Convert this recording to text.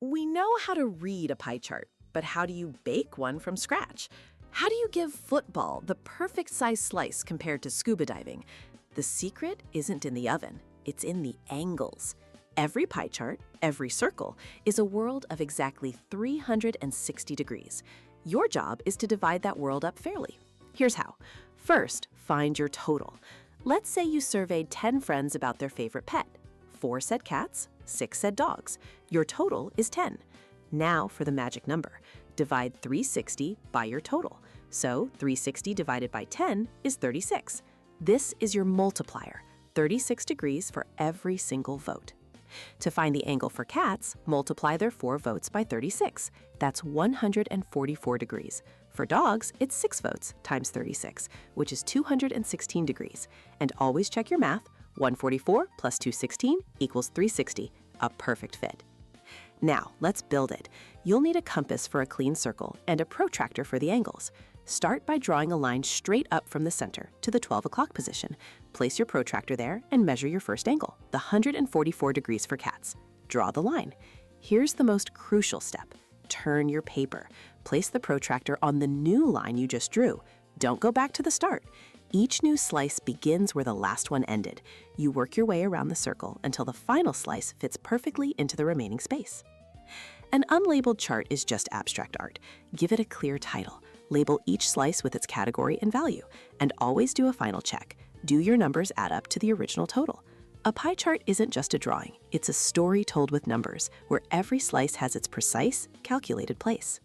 We know how to read a pie chart, but how do you bake one from scratch? How do you give football the perfect size slice compared to scuba diving? The secret isn't in the oven, it's in the angles. Every pie chart, every circle, is a world of exactly 360 degrees. Your job is to divide that world up fairly. Here's how. First, find your total. Let's say you surveyed 10 friends about their favorite pet. 4 said cats, 6 said dogs. Your total is 10. Now for the magic number. Divide 360 by your total. So 360 divided by 10 is 36. This is your multiplier, 36 degrees for every single vote. To find the angle for cats, multiply their 4 votes by 36. That's 144 degrees. For dogs, it's 6 votes times 36, which is 216 degrees. And always check your math. 144 plus 216 equals 360, a perfect fit. Now, let's build it. You'll need a compass for a clean circle and a protractor for the angles. Start by drawing a line straight up from the center to the 12 o'clock position. Place your protractor there and measure your first angle, the 144 degrees for cats. Draw the line. Here's the most crucial step. Turn your paper. Place the protractor on the new line you just drew. Don't go back to the start. Each new slice begins where the last one ended. You work your way around the circle until the final slice fits perfectly into the remaining space. An unlabeled chart is just abstract art. Give it a clear title. Label each slice with its category and value, and always do a final check. Do your numbers add up to the original total? A pie chart isn't just a drawing, it's a story told with numbers, where every slice has its precise, calculated place.